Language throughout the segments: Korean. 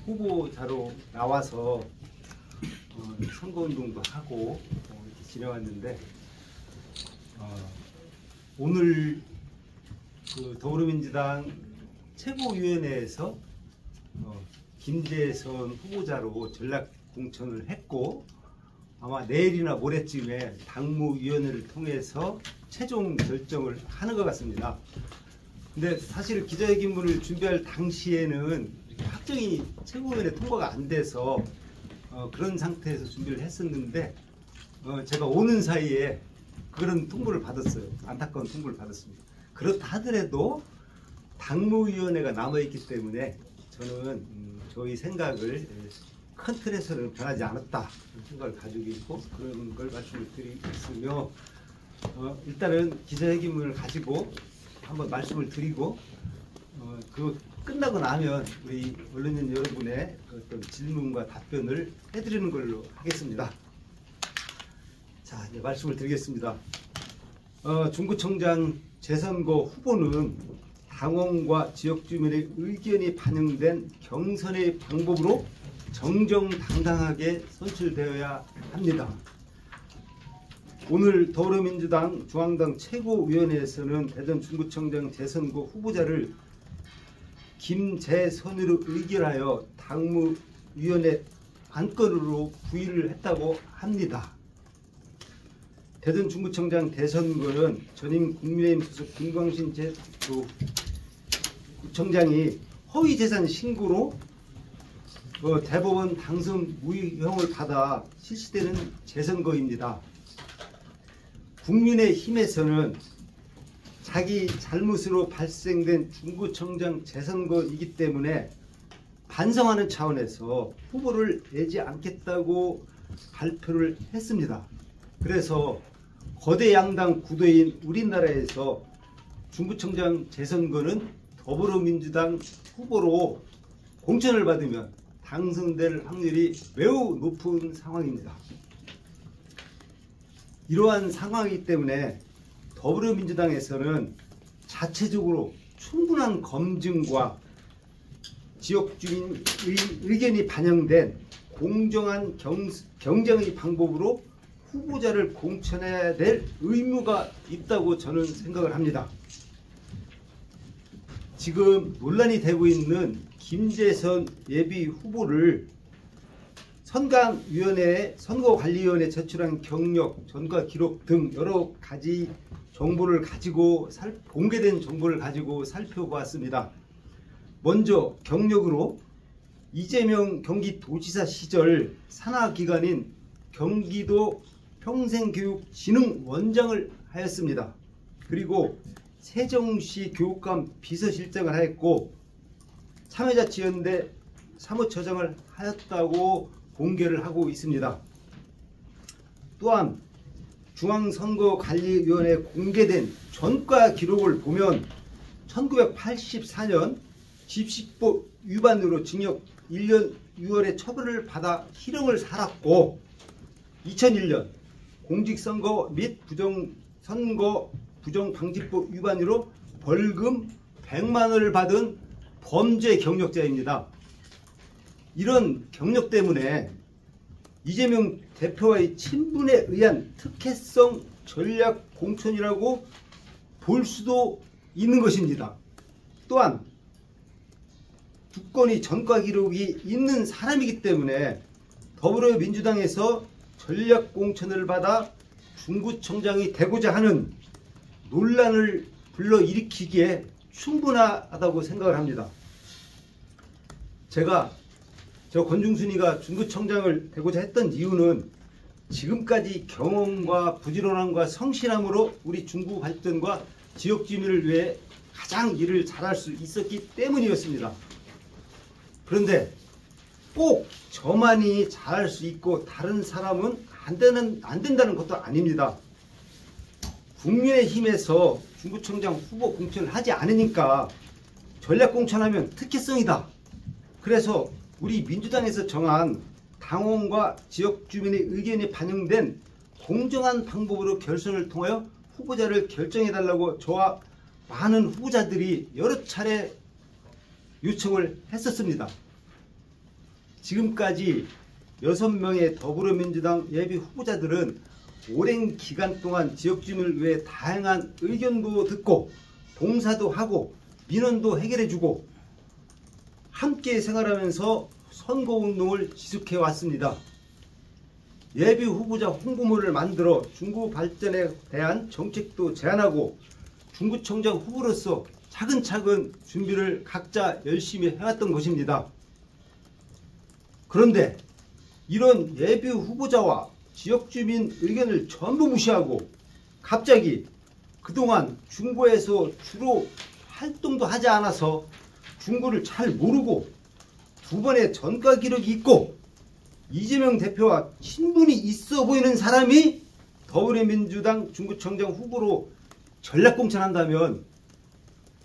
후보자로 나와서 선거운동도 하고 이렇게 지내왔는데 오늘 그 더불어민주당 최고위원회에서 김재선 후보자로 전략 공천을 했고 아마 내일이나 모레쯤에 당무위원회를 통해서 최종 결정을 하는 것 같습니다. 근데 사실 기자회견문을 준비할 당시에는 확정이 최고위원회 통과가 안 돼서 그런 상태에서 준비를 했었는데 제가 오는 사이에 그런 통보를 받았어요. 안타까운 통보를 받았습니다. 그렇다 하더라도 당무위원회가 남아있기 때문에 저는 저희 생각을 큰 틀에서는 변하지 않았다 생각을 가지고 있고 그런 걸 말씀을 드리겠으며 일단은 기자회견문을 가지고 한번 말씀을 드리고 그 끝나고 나면 우리 언론인 여러분의 어떤 질문과 답변을 해드리는 걸로 하겠습니다. 자, 이제 말씀을 드리겠습니다. 중구청장 재선거 후보는 당원과 지역 주민의 의견이 반영된 경선의 방법으로 정정당당하게 선출되어야 합니다. 오늘 더불어민주당 중앙당 최고위원회에서는 대전 중구청장 재선거 후보자를 김재선으로 의결하여 당무위원회 안건으로 구의를 했다고 합니다. 대전 중구청장 대선거는 전임 국민의힘 소속 김광신 구청장이 허위재산 신고로 대법원 당선 무효형을 받아 실시되는 재선거입니다. 국민의힘에서는 자기 잘못으로 발생된 중구청장 재선거이기 때문에 반성하는 차원에서 후보를 내지 않겠다고 발표를 했습니다. 그래서 거대 양당 구도인 우리나라에서 중구청장 재선거는 더불어민주당 후보로 공천을 받으면 당선될 확률이 매우 높은 상황입니다. 이러한 상황이기 때문에 더불어민주당에서는 자체적으로 충분한 검증과 지역 주민 의견이 반영된 공정한 경쟁의 방법으로 후보자를 공천해야 될 의무가 있다고 저는 생각을 합니다. 지금 논란이 되고 있는 김재선 예비 후보를 선거관리위원회에 제출한 경력, 전과 기록 등 여러 가지 정보를 가지고 공개된 정보를 가지고 살펴보았습니다. 먼저 경력으로 이재명 경기도지사 시절 산하기관인 경기도 평생교육진흥원장을 하였습니다. 그리고 세종시 교육감 비서실장을 하였고 참여자치연대 사무처장을 하였다고 공개를 하고 있습니다. 또한 중앙선거관리위원회에 공개된 전과 기록을 보면 1984년 집시법 위반으로 징역 1년 6월에 처벌을 받아 실형을 살았고 2001년 공직선거 및 선거 부정방지법 위반으로 벌금 100만 원을 받은 범죄 경력자입니다. 이런 경력 때문에 이재명 대표와의 친분에 의한 특혜성 전략 공천이라고 볼 수도 있는 것입니다. 또한 두 건의 전과 기록이 있는 사람이기 때문에 더불어민주당에서 전략 공천을 받아 중구청장이 되고자 하는 논란을 불러일으키기에 충분하다고 생각을 합니다. 저 권중순이가 중구청장을 되고자 했던 이유는 지금까지 경험과 부지런함과 성실함으로 우리 중구 발전과 지역 주민을 위해 가장 일을 잘할 수 있었기 때문이었습니다. 그런데 꼭 저만이 잘할 수 있고 다른 사람은 안 된다는 것도 아닙니다. 국민의힘에서 중구청장 후보 공천을 하지 않으니까 전략 공천하면 특혜성이다. 그래서 우리 민주당에서 정한 당원과 지역 주민의 의견이 반영된 공정한 방법으로 결선을 통하여 후보자를 결정해달라고 저와 많은 후보자들이 여러 차례 요청을 했었습니다. 지금까지 6명의 더불어민주당 예비 후보자들은 오랜 기간 동안 지역주민을 위해 다양한 의견도 듣고 봉사도 하고 민원도 해결해주고 함께 생활하면서 선거운동을 지속해 왔습니다. 예비 후보자 홍보물을 만들어 중구 발전에 대한 정책도 제안하고 중구청장 후보로서 차근차근 준비를 각자 열심히 해왔던 것입니다. 그런데 이런 예비 후보자와 지역주민 의견을 전부 무시하고 갑자기 그동안 중구에서 주로 활동도 하지 않아서 중구를 잘 모르고 2번의 전과 기록이 있고 이재명 대표와 친분이 있어 보이는 사람이 더불어민주당 중구청장 후보로 전략공천한다면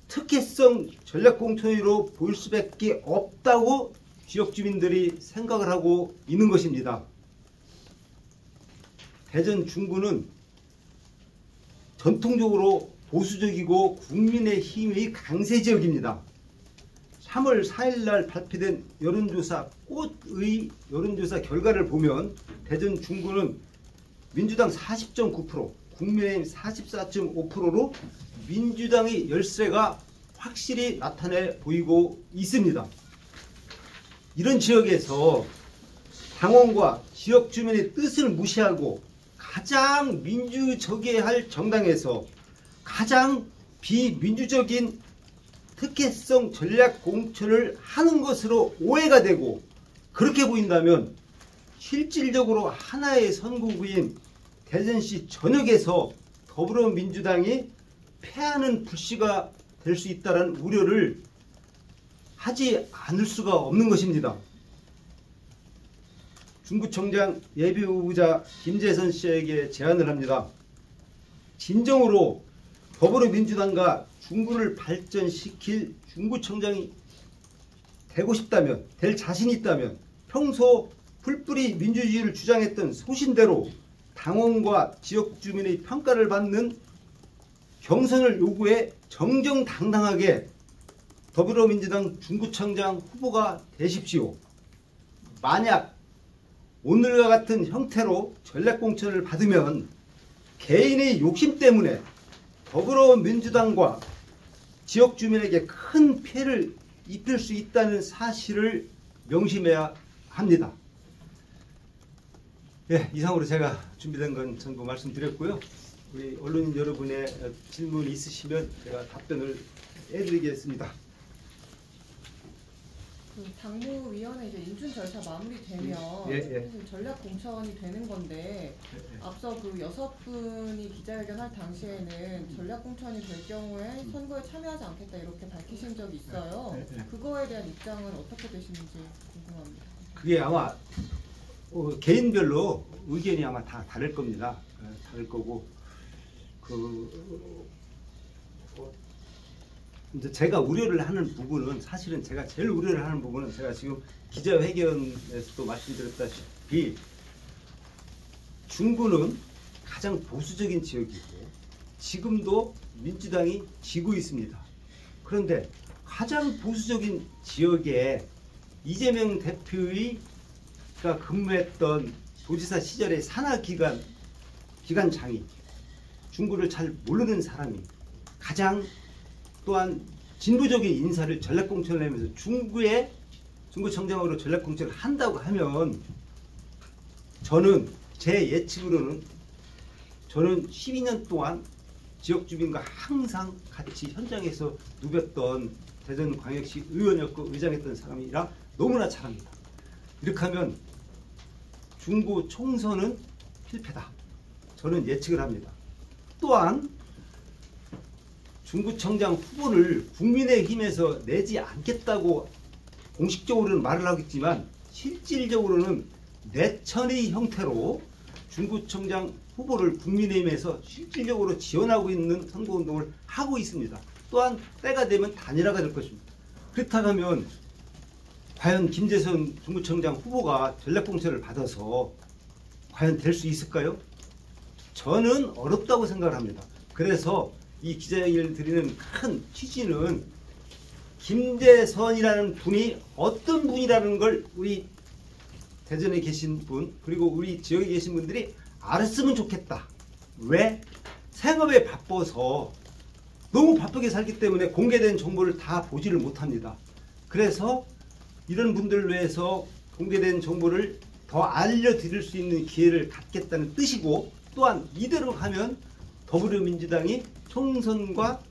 특혜성 전략공천으로 보일 수밖에 없다고 지역주민들이 생각을 하고 있는 것입니다. 대전 중구는 전통적으로 보수적이고 국민의힘의 강세 지역입니다. 3월 4일 날 발표된 여론조사 꽃의 여론조사 결과를 보면 대전 중구는 민주당 40.9%, 국민의힘 44.5%로 민주당의 열세가 확실히 나타내 보이고 있습니다. 이런 지역에서 당원과 지역 주민의 뜻을 무시하고 가장 민주적이어야 할 정당에서 가장 비민주적인 특혜성 전략 공천을 하는 것으로 오해가 되고 그렇게 보인다면 실질적으로 하나의 선거구인 대전시 전역에서 더불어민주당이 패하는 불씨가 될 수 있다는 우려를 하지 않을 수가 없는 것입니다. 중구청장 예비 후보자 김재선 씨에게 제안을 합니다. 진정으로 더불어민주당과 중구를 발전시킬 중구청장이 되고 싶다면, 될 자신이 있다면 평소 풀뿌리 민주주의를 주장했던 소신대로 당원과 지역 주민의 평가를 받는 경선을 요구해 정정당당하게 더불어민주당 중구청장 후보가 되십시오. 만약 오늘과 같은 형태로 전략공천을 받으면 개인의 욕심 때문에 더불어민주당과 지역 주민에게 큰 피해를 입힐 수 있다는 사실을 명심해야 합니다. 예, 이상으로 제가 준비된 건 전부 말씀드렸고요. 우리 언론인 여러분의 질문 있으시면 제가 답변을 해드리겠습니다. 그 당무위원회 이제 인준 절차 마무리되면 전략 공천이 되는 건데 앞서 그 6분이 기자회견할 당시에는 전략 공천이 될 경우에 선거에 참여하지 않겠다 이렇게 밝히신 적이 있어요. 그거에 대한 입장은 어떻게 되시는지 궁금합니다. 그게 아마 개인별로 의견이 아마 다 다를 겁니다. 다를 거고 이제 제가 우려를 하는 부분은 사실은 제가 제일 우려를 하는 부분은 제가 지금 기자회견에서도 말씀드렸다시피 중구는 가장 보수적인 지역이고 지금도 민주당이 지고 있습니다. 그런데 가장 보수적인 지역에 이재명 대표가 근무했던 도지사 시절의 기관장이 중구를 잘 모르는 사람이 가장 또한 진보적인 인사를 전략공천을 하면서 중구청장으로 전략공천을 한다고 하면 저는 제 예측으로는 저는 12년 동안 지역 주민과 항상 같이 현장에서 누볐던 대전광역시 의원이었고 의장했던 사람이라 너무나 잘 압니다. 이렇게 하면 중구 총선은 필패다. 저는 예측을 합니다. 또한 중구청장 후보를 국민의힘에서 내지 않겠다고 공식적으로는 말을 하겠지만 실질적으로는 내천의 형태로 중구청장 후보를 국민의힘에서 실질적으로 지원하고 있는 선거운동을 하고 있습니다. 또한 때가 되면 단일화가 될 것입니다. 그렇다고 하면 과연 김재선 중구청장 후보가 전략공천을 받아서 과연 될 수 있을까요? 저는 어렵다고 생각을 합니다. 그래서 이 기자회견을 드리는 큰 취지는 김재선이라는 분이 어떤 분이라는 걸 우리 대전에 계신 분 그리고 우리 지역에 계신 분들이 알았으면 좋겠다. 왜? 생업에 바빠서 너무 바쁘게 살기 때문에 공개된 정보를 다 보지를 못합니다. 그래서 이런 분들을 위해서 공개된 정보를 더 알려드릴 수 있는 기회를 갖겠다는 뜻이고, 또한 이대로 가면 더불어민주당이 총선과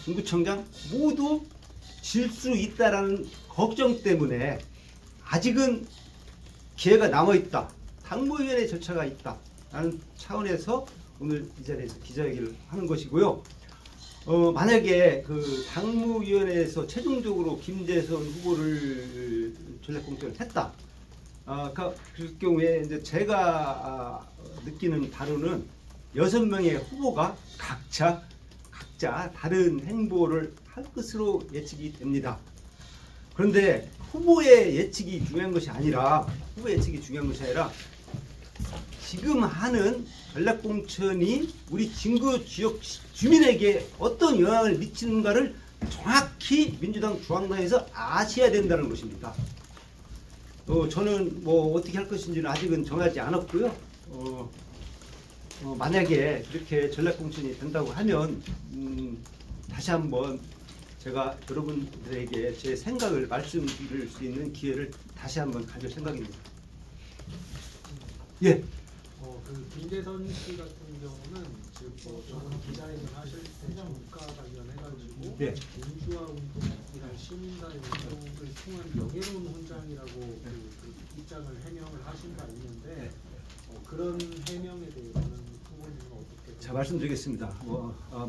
중구청장 모두 질 수 있다라는 걱정 때문에 아직은 기회가 남아있다. 당무위원회 절차가 있다. 라는 차원에서 오늘 이 자리에서 기자회견을 하는 것이고요. 만약에 그 당무위원회에서 최종적으로 김재선 후보를 전략공천을 했다. 그 경우에 이제 제가 느끼는 바로는 6명의 후보가 각자 다른 행보를 할 것으로 예측이 됩니다. 그런데 후보의 예측이 중요한 것이 아니라 지금 하는 전략공천이 우리 진구 지역 주민에게 어떤 영향을 미치는가를 정확히 민주당 중앙당에서 아셔야 된다는 것입니다. 저는 뭐 어떻게 할 것인지는 아직은 정하지 않았고요. 만약에 그렇게 전략공천이 된다고 하면 다시 한번 제가 여러분들에게 제 생각을 말씀드릴 수 있는 기회를 다시 한번 가질 생각입니다. 예. 그 김재선 씨 같은 경우는 지금 저번 기자회견 하실 때 정가 관련해가지고 네. 민주화 운동이나 시민사회 운동을 통한 명예로운 헌장이라고 그 입장을 해명을 하신 바 있는데 그런 해명에 대해서는 후보님은 어떻게? 자, 말씀드리겠습니다.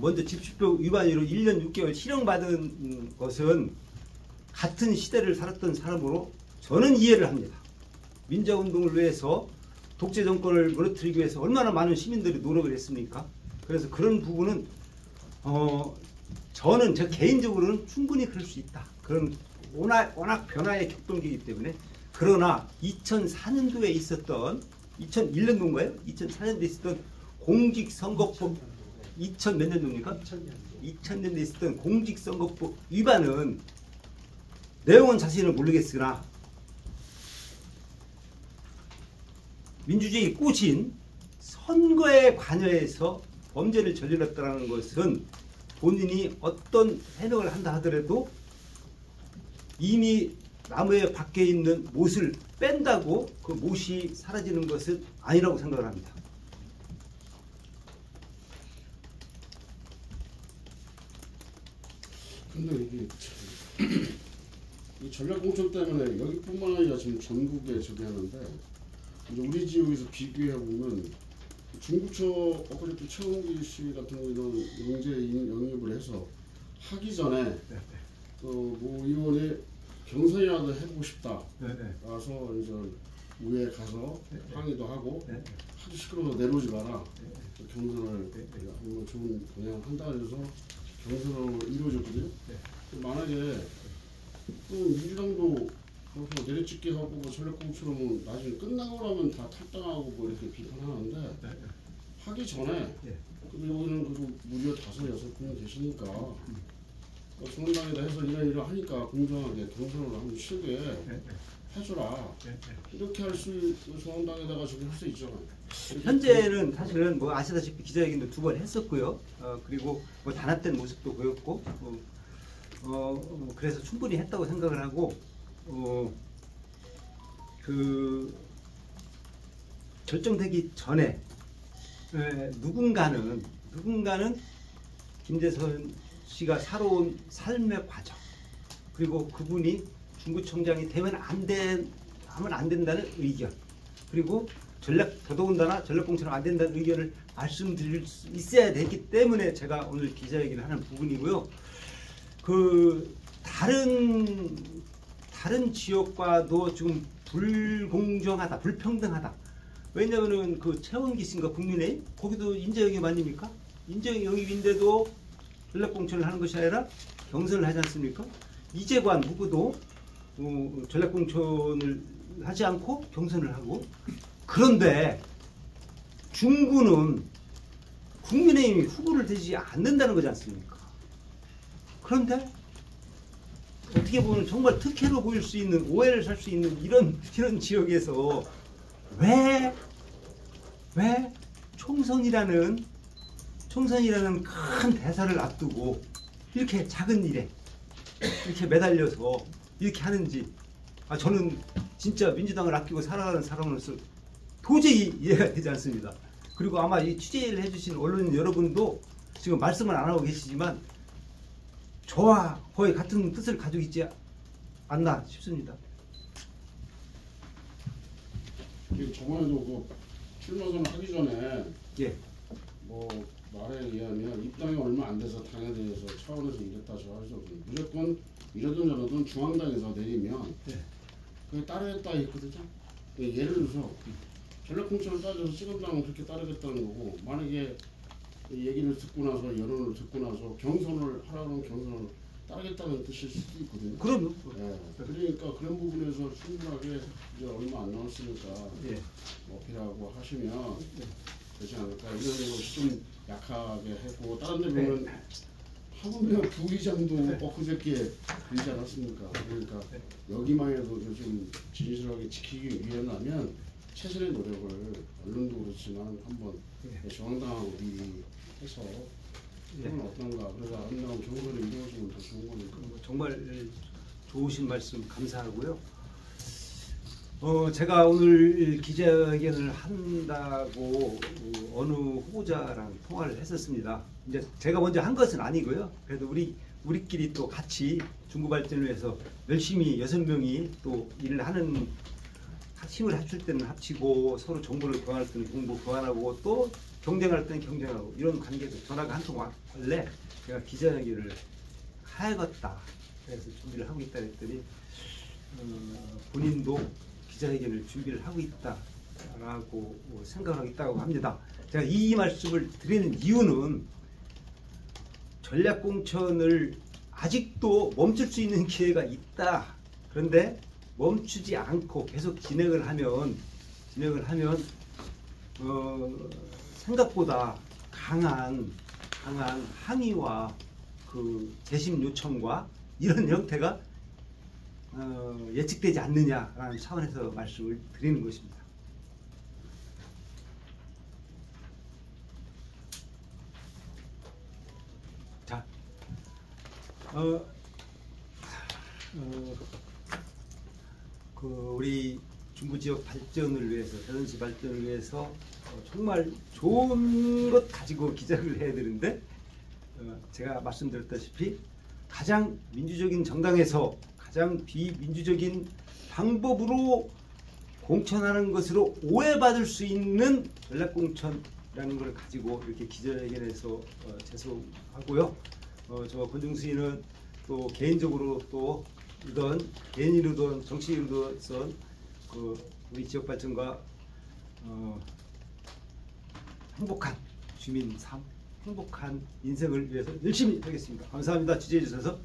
먼저 집주법 위반으로 1년 6개월 실형받은 것은 같은 시대를 살았던 사람으로 저는 이해를 합니다. 민주화운동을 위해서 독재 정권을 무너뜨리기 위해서 얼마나 많은 시민들이 노력을 했습니까? 그래서 그런 부분은 저는 저 개인적으로는 충분히 그럴 수 있다. 그런 워낙 변화의 격동기이기 때문에. 그러나 2004년도에 있었던 2001년도인가요? 2004년도에 있었던 공직선거법 2000 몇 년도입니까? 2000년도에 있었던 공직선거법 위반은 내용은 자세히는 모르겠으나 민주주의 꽃인 선거에 관여해서 범죄를 저질렀다는 것은 본인이 어떤 해명을 한다 하더라도 이미 나무에 박혀 있는 못을 뺀다고 그 못이 사라지는 것은 아니라고 생각을 합니다. 근데 이게 이 전략공천 때문에 여기뿐만 아니라 지금 전국에 저기 하는데 이제 우리 지역에서 비교해 보면 중구청 엊그저께 최홍기 씨 같은 경우는 영재 영입을 해서 하기 전에 모 의원이 경선이라도 해보고 싶다. 가서 이제 우회에 가서 항의도 하고 하도 시끄러워서 내려오지 마라. 경선을 한번 좋은 그냥 한다 해서 경선으로 이루어졌거든요. 만약에 또 민주당도 그래서 내려찍기 하고 뭐 전략공천은 나중에 끝나고 나면 다 탈당하고 뭐 이렇게 비판하는데 하기 전에 그리고 여기는 그래도 무려 5, 6분이 계시니까 중앙당에다 해서 이런 하니까 공정하게 경선을 한번 쉬게 해줘라. 이렇게 할 수 중앙당에다가 저기 할 수 있잖아요. 현재는 사실은 뭐 아시다시피 기자회견도 2번 했었고요. 그리고 뭐 단합된 모습도 보였고, 그래서 충분히 했다고 생각을 하고, 그 결정되기 전에 누군가는 김재선 씨가 살아온 삶의 과정, 그리고 그분이 중구청장이 되면 안 된다는 의견, 그리고 더더군다나 전략공천은 안 된다는 의견을 말씀드릴 수 있어야 되기 때문에 제가 오늘 기자회견을 하는 부분이고요. 그 다른 지역과도 좀 불공정하다, 불평등하다. 왜냐하면은 그 최원기 씨인가 국민의힘 거기도 인재영입 아닙니까? 인재영입인데도 전략공천을 하는 것이 아니라 경선을 하지 않습니까? 이재관 후보도 전략공천을 하지 않고 경선을 하고, 그런데 중구는 국민의힘이 후보를 대지 않는다는 거지 않습니까? 그런데 어떻게 보면 정말 특혜로 보일 수 있는, 오해를 살 수 있는 이런 지역에서 왜 총선이라는 큰 대사를 앞두고 이렇게 작은 일에 이렇게 매달려서 이렇게 하는지, 저는 진짜 민주당을 아끼고 살아가는 사람으로서 도저히 이해가 되지 않습니다. 그리고 아마 이 취재를 해주신 언론인 여러분도 지금 말씀을 안 하고 계시지만 저와 거의 같은 뜻을 가지고 있지 않나 싶습니다. 저번에도 그 출마선 하기 전에 예. 뭐 말에 의하면 입당이 얼마 안 돼서 당에 대해서 차원에서 이랬다 저 하죠. 무조건 이러든 저러든 중앙당에서 내리면 예. 그게 따르겠다 했거든요. 예를 들어서 전략공천을 따져서 시간당은 그렇게 따르겠다는 거고, 만약에 이 얘기를 듣고 나서 여론을 듣고 나서 경선을 하라는 경선을 따르겠다는 뜻일 수도 있거든요. 그럼 예. 그러니까 그런 부분에서 충분하게 이제 얼마 안 남았으니까 예. 어필하고 하시면 되지 않을까. 이런 것이 좀 약하게 했고, 다른 데 보면 하물며 부의장도 엊그저께 되지 않았습니까? 그러니까 여기만 해도 좀 진실하게 지키기 위해서라면 최선의 노력을, 언론도 그렇지만 한번 중앙당하고 미리 해서 그건 어떤가. 그래서 아름다운 경선을 이루어지면 더 좋은 거니까. 정말 좋으신 말씀 감사하고요. 제가 오늘 기자회견을 한다고 어느 후보자랑 통화를 했었습니다. 이제 제가 먼저 한 것은 아니고요. 그래도 우리끼리 또 같이 중구 발전을 위해서 열심히 6명이 또 일을 하는, 힘을 합칠 때는 합치고 서로 정보를 교환할 때는 정보 교환하고 또 경쟁할 때는 경쟁하고, 이런 관계에서 전화가 한 통 왔길래 제가 기자회견을 해야겠다. 그래서 준비를 하고 있다 했더니 본인도 기자회견을 준비를 하고 있다라고 생각하고 있다고 합니다. 제가 이 말씀을 드리는 이유는 전략공천을 아직도 멈출 수 있는 기회가 있다. 그런데 멈추지 않고 계속 진행을 하면 생각보다 강한 항의와 그 재심 요청과 이런 형태가 예측되지 않느냐라는 차원에서 말씀을 드리는 것입니다. 자, 우리 중구 지역 발전을 위해서, 대전시 발전을 위해서 정말 좋은 것 가지고 기자를 해야 되는데, 제가 말씀드렸다시피 가장 민주적인 정당에서 가장 비민주적인 방법으로 공천하는 것으로 오해받을 수 있는 전략공천이라는 걸 가지고 이렇게 기자회견에서 죄송하고요. 저 권중수인은 또 개인적으로 또 이런 개인으로든 정치인으로든 우리 지역 발전과 행복한 주민 삶, 행복한 인생을 위해서 열심히 하겠습니다. 감사합니다. 취재해 주셔서.